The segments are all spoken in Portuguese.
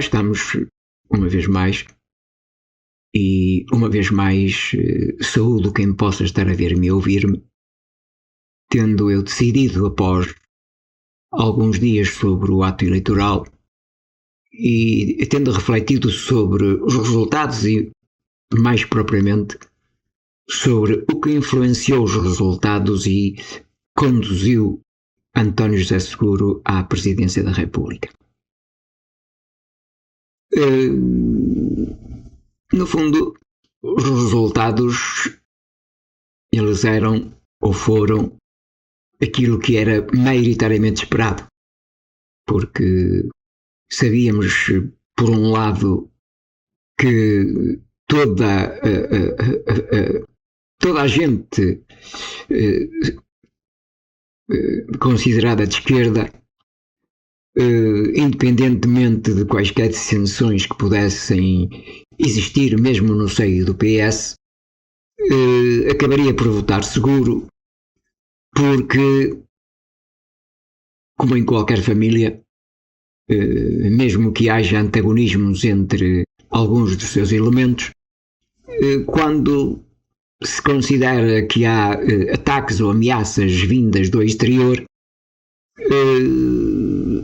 estamos, uma vez mais, e uma vez mais saúdo quem possa estar a ver-me e ouvir-me, tendo eu decidido, após alguns dias sobre o ato eleitoral e tendo refletido sobre os resultados e, mais propriamente, sobre o que influenciou os resultados e conduziu António José Seguro à presidência da República. No fundo, os resultados, eles eram ou foram aquilo que era maioritariamente esperado, porque sabíamos, por um lado, que toda a gente considerada de esquerda, independentemente de quaisquer dissensões que pudessem existir mesmo no seio do PS, acabaria por votar Seguro, porque, como em qualquer família, mesmo que haja antagonismos entre alguns dos seus elementos, quando se considera que há ataques ou ameaças vindas do exterior,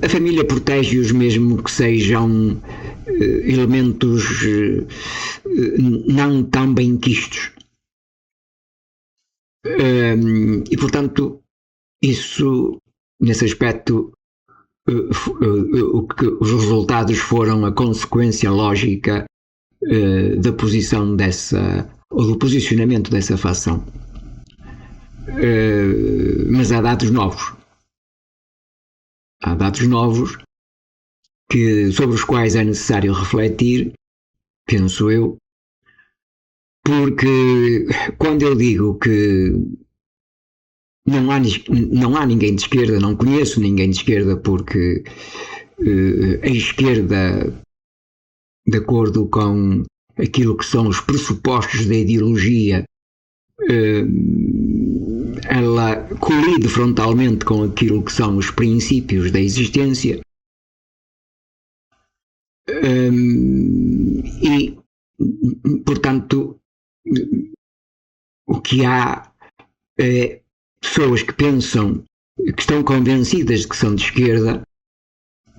a família protege-os mesmo que sejam elementos não tão bem quistos. E, portanto, isso, nesse aspecto, os resultados foram a consequência lógica da posição dessa, ou do posicionamento dessa facção. Mas há dados novos. Há dados novos sobre os quais é necessário refletir, penso eu, porque quando eu digo que não há ninguém de esquerda, não conheço ninguém de esquerda, porque a esquerda, de acordo com aquilo que são os pressupostos da ideologia, ela colide frontalmente com aquilo que são os princípios da existência, e, portanto, o que há é pessoas que pensam, que estão convencidas de que são de esquerda,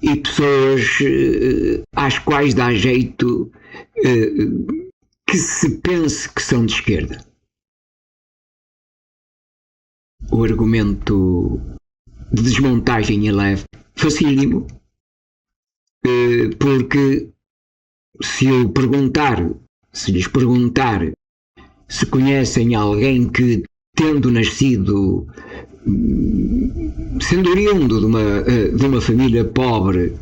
e pessoas às quais dá jeito que se pense que são de esquerda. O argumento de desmontagem ele é facílimo, porque se lhes perguntar se conhecem alguém que, tendo nascido, sendo oriundo de uma família pobre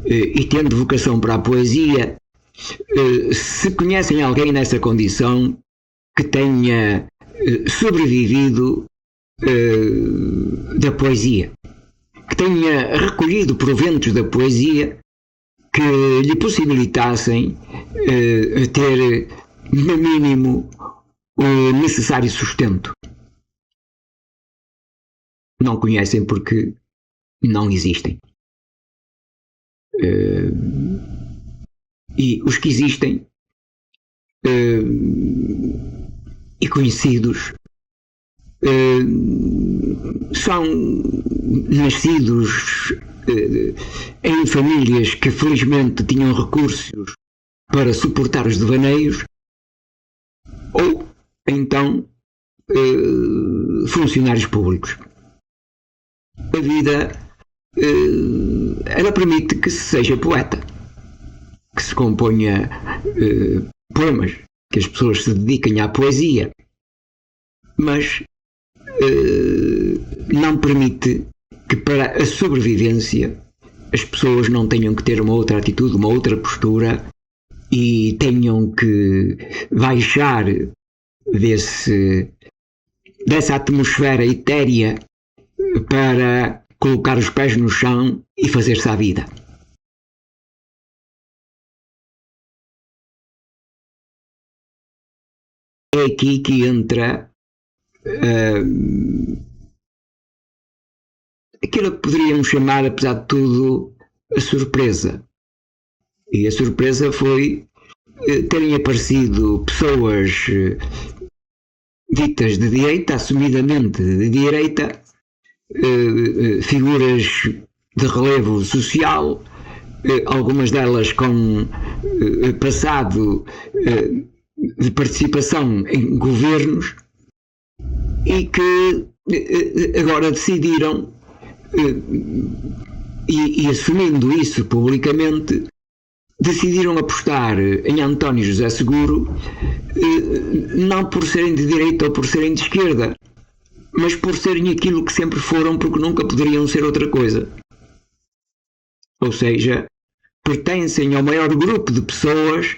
e tendo vocação para a poesia, se conhecem alguém nessa condição que tenha sobrevivido da poesia, que tenha recolhido proventos da poesia que lhe possibilitassem ter, no mínimo, o necessário sustento. Não conhecem porque não existem. E os que existem e conhecidos são nascidos em famílias que felizmente tinham recursos para suportar os devaneios, ou então funcionários públicos. A vida ela permite que se seja poeta, que se componha poemas, que as pessoas se dediquem à poesia, mas não permite que, para a sobrevivência, as pessoas não tenham que ter uma outra atitude, uma outra postura, e tenham que baixar dessa atmosfera etérea para colocar os pés no chão e fazer-se à vida. É aqui que entra aquilo que poderíamos chamar, apesar de tudo, a surpresa. E a surpresa foi terem aparecido pessoas ditas de direita, assumidamente de direita, figuras de relevo social, algumas delas com passado de participação em governos, e que agora decidiram, e assumindo isso publicamente, decidiram apostar em António José Seguro, não por serem de direita ou por serem de esquerda, mas por serem aquilo que sempre foram, porque nunca poderiam ser outra coisa. Ou seja, pertencem ao maior grupo de pessoas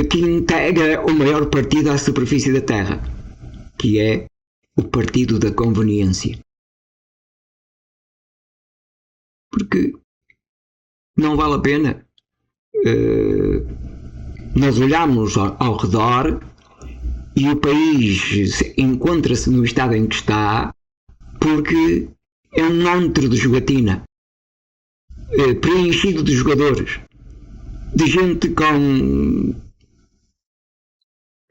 que integra o maior partido à superfície da Terra, que é o Partido da Conveniência. Porque não vale a pena. Nós olhamos ao redor e o país encontra-se no estado em que está porque é um antro de jogatina, preenchido de jogadores, de gente com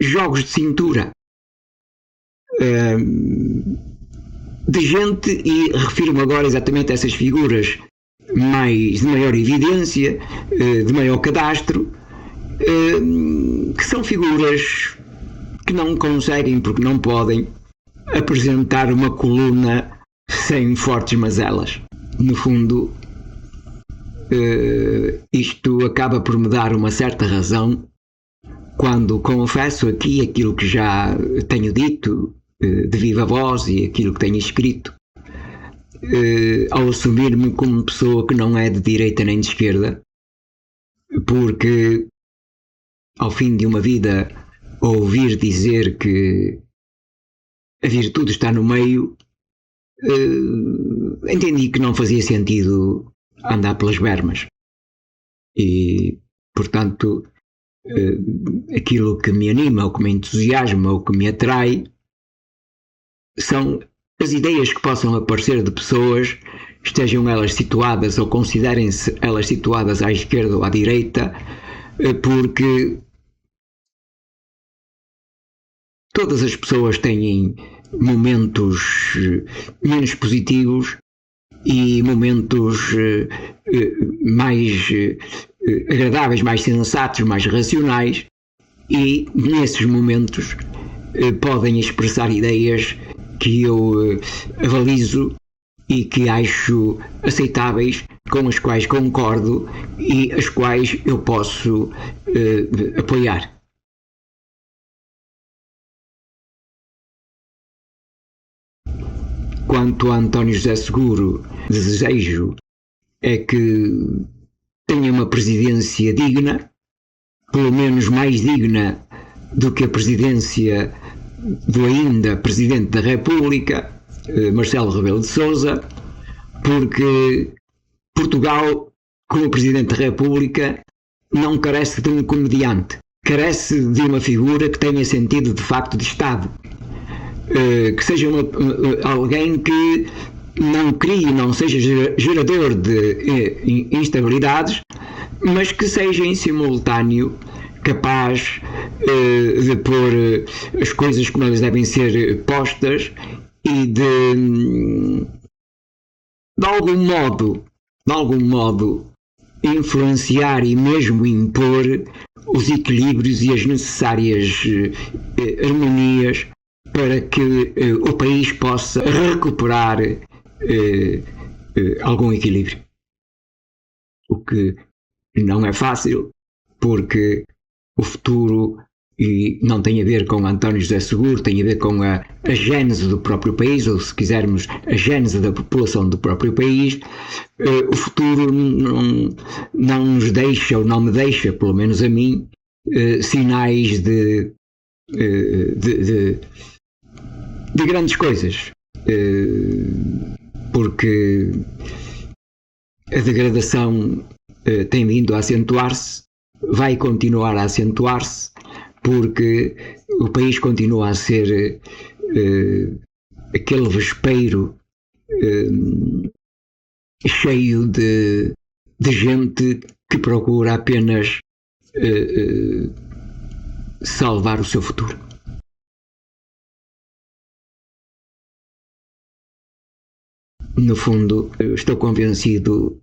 jogos de cintura, de gente, e refiro-me agora exatamente a essas figuras de maior evidência, de maior cadastro, que são figuras que não conseguem, porque não podem, apresentar uma coluna sem fortes mazelas. No fundo, isto acaba por me dar uma certa razão quando confesso aqui aquilo que já tenho dito de viva voz e aquilo que tenho escrito, ao assumir-me como pessoa que não é de direita nem de esquerda, porque ao fim de uma vida ouvir dizer que a virtude está no meio, entendi que não fazia sentido andar pelas bermas. E, portanto, aquilo que me anima, ou que me entusiasma, ou que me atrai, são as ideias que possam aparecer de pessoas, estejam elas situadas ou considerem-se elas situadas à esquerda ou à direita, porque todas as pessoas têm momentos menos positivos e momentos mais agradáveis, mais sensatos, mais racionais, e nesses momentos podem expressar ideias que eu avalizo e que acho aceitáveis, com as quais concordo e as quais eu posso apoiar. Quanto a António José Seguro, desejo é que tenha uma presidência digna, pelo menos mais digna do que a presidência do ainda Presidente da República, Marcelo Rebelo de Sousa, porque Portugal, como Presidente da República, não carece de um comediante, carece de uma figura que tenha sentido de facto de Estado, que seja alguém que não crie, não seja gerador de instabilidades, mas que seja em simultâneo capaz de pôr as coisas como elas devem ser postas e de algum modo influenciar e mesmo impor os equilíbrios e as necessárias harmonias para que o país possa recuperar algum equilíbrio. O que não é fácil, porque o futuro não tem a ver com António José Seguro, tem a ver com a gênese do próprio país, ou se quisermos, a gênese da população do próprio país. O futuro não nos deixa, ou não me deixa, pelo menos a mim, sinais de grandes coisas, porque a degradação tem vindo a acentuar-se, vai continuar a acentuar-se, porque o país continua a ser aquele vespeiro cheio de gente que procura apenas salvar o seu futuro. No fundo, estou convencido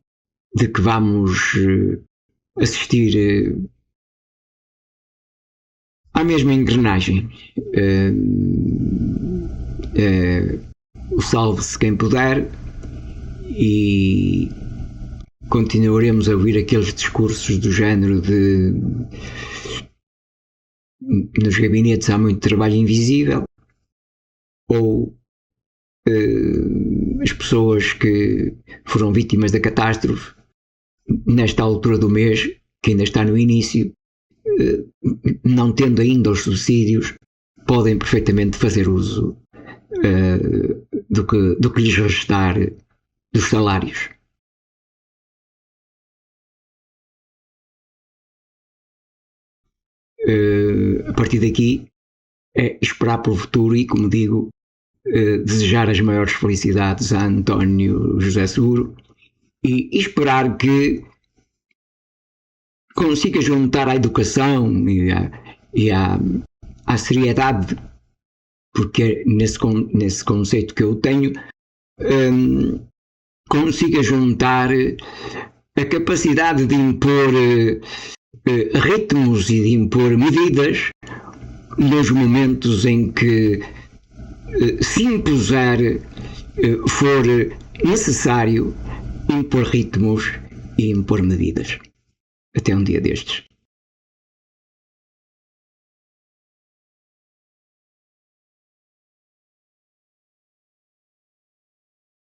de que vamos assistir à mesma engrenagem. O salve-se quem puder, e continuaremos a ouvir aqueles discursos do género de nos gabinetes há muito trabalho invisível, ou as pessoas que foram vítimas da catástrofe nesta altura do mês, que ainda está no início, não tendo ainda os subsídios, podem perfeitamente fazer uso do que lhes restar dos salários. A partir daqui é esperar pelo futuro e, como digo, desejar as maiores felicidades a António José Seguro e esperar que consiga juntar à educação e à seriedade, porque nesse conceito que eu tenho, consiga juntar a capacidade de impor ritmos e de impor medidas nos momentos em que se impuser for necessário impor ritmos e impor medidas. Até um dia destes.